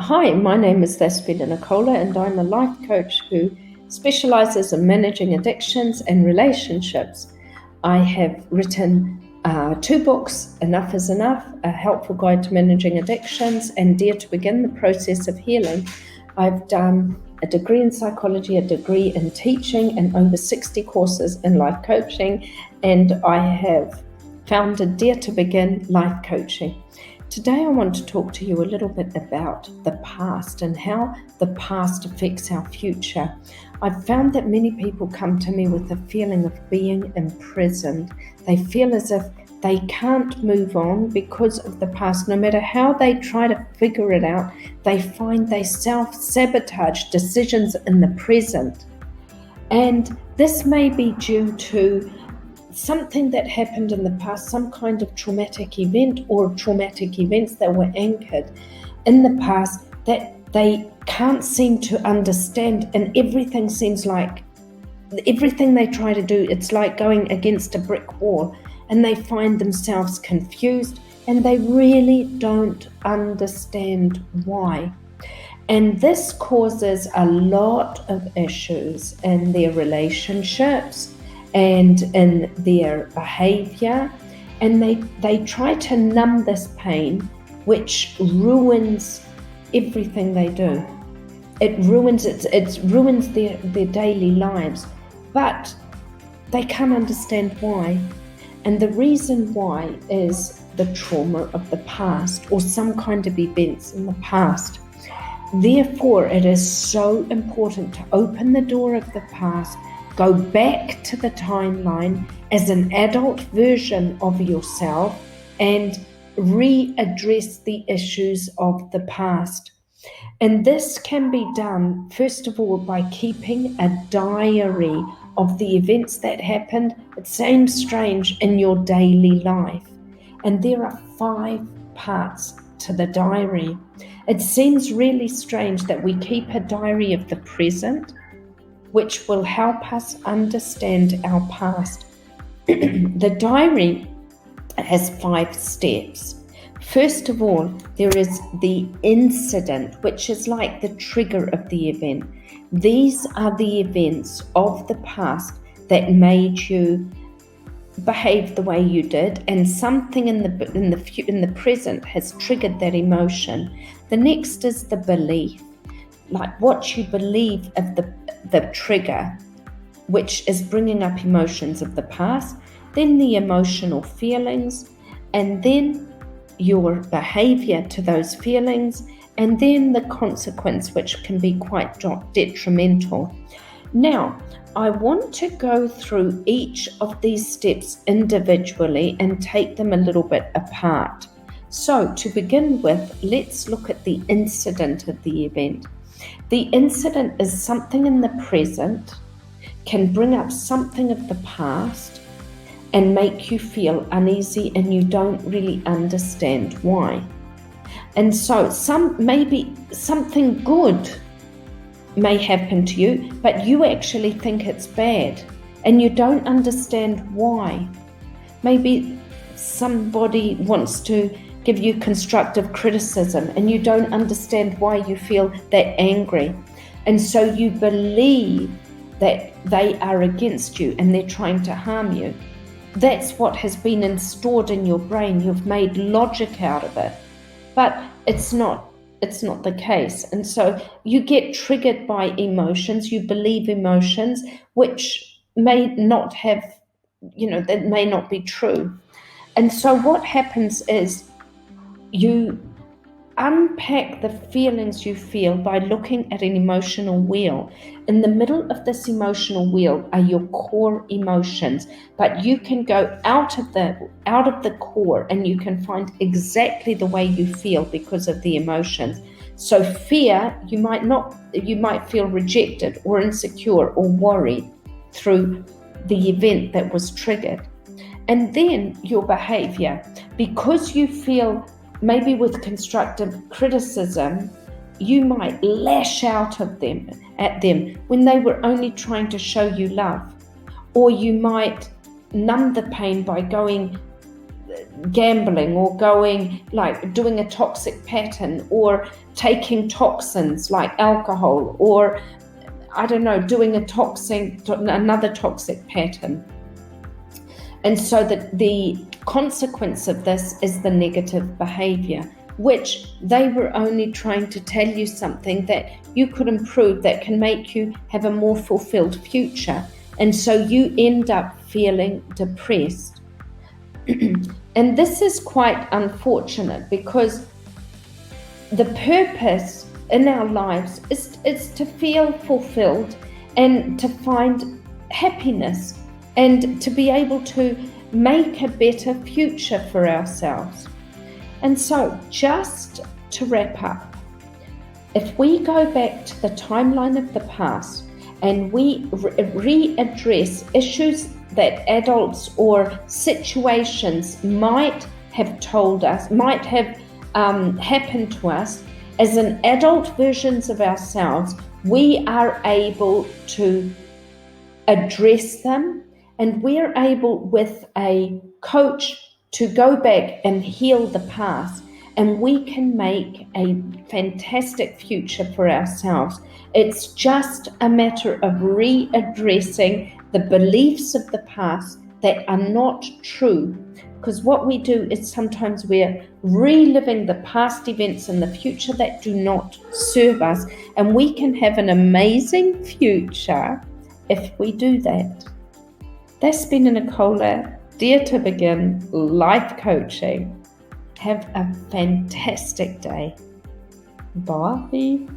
Hi, my name is Thespina Nicola, and I'm a life coach who specializes in managing addictions and relationships. I have written 2 books, Enough is Enough, A Helpful Guide to Managing Addictions, and Dare to Begin the Process of Healing. I've done a degree in psychology, a degree in teaching, and over 60 courses in life coaching, and I have founded Dare to Begin Life Coaching. Today I want to talk to you a little bit about the past and how the past affects our future. I've found that many people come to me with a feeling of being imprisoned. They feel as if they can't move on because of the past. No matter how they try to figure it out, they find they self-sabotage decisions in the present. And this may be due to something that happened in the past, some kind of traumatic event or traumatic events that were anchored in the past that they can't seem to understand, and everything seems like everything they try to do, it's like going against a brick wall, and they find themselves confused and they really don't understand why. And this causes a lot of issues in their relationships and in their behavior, and they try to numb this pain, which ruins everything they do. It ruins their daily lives, but they can't understand why. And the reason why is the trauma of the past or some kind of events in the past. Therefore, it is so important to open the door of the past, go back to the timeline as an adult version of yourself, and readdress the issues of the past. And this can be done, first of all, by keeping a diary of the events that happened. It seems strange in your daily life. And there are 5 parts to the diary. It seems really strange that we keep a diary of the present, which will help us understand our past. The diary has 5 steps. First of all, there is the incident, which is like the trigger of the event. These are the events of the past that made you behave the way you did, and something in the present has triggered that emotion. The next is the belief, like what you believe of the trigger, which is bringing up emotions of the past, then the emotional feelings, and then your behavior to those feelings, and then the consequence, which can be quite detrimental. Now, I want to go through each of these steps individually and take them a little bit apart. So, to begin with, let's look at the incident of the event. The incident is something in the present, can bring up something of the past, and make you feel uneasy, and you don't really understand why. And so maybe something good may happen to you, but you actually think it's bad and you don't understand why. Maybe somebody wants to give you constructive criticism and you don't understand why you feel that angry. And so you believe that they are against you and they're trying to harm you. That's what has been installed in your brain. You've made logic out of it, but it's not the case. And so you get triggered by emotions. You believe emotions which may not have, that may not be true. And so what happens is you unpack the feelings you feel by looking at an emotional wheel. In the middle of this emotional wheel are your core emotions, but you can go out of the core and you can find exactly the way you feel because of the emotions. So fear, you might feel rejected or insecure or worried through the event that was triggered. And then your behavior, because you feel maybe with constructive criticism, you might lash out at them when they were only trying to show you love. Or you might numb the pain by going gambling, or doing a toxic pattern, or taking toxins like alcohol, or doing another toxic pattern. And so that the consequence of this is the negative behavior, which they were only trying to tell you something that you could improve, that can make you have a more fulfilled future. And so you end up feeling depressed. And this is quite unfortunate, because the purpose in our lives is to feel fulfilled and to find happiness and to be able to make a better future for ourselves. And so, just to wrap up, if we go back to the timeline of the past and we readdress issues that adults or situations might have told us, might have happened to us as an adult versions of ourselves, we are able to address them, and we're able, with a coach, to go back and heal the past, and we can make a fantastic future for ourselves. It's just a matter of readdressing the beliefs of the past that are not true. Because what we do is sometimes we're reliving the past events in the future that do not serve us, and we can have an amazing future if we do that. That's been Nicola, Dare to Begin Life Coaching. Have a fantastic day. Bye.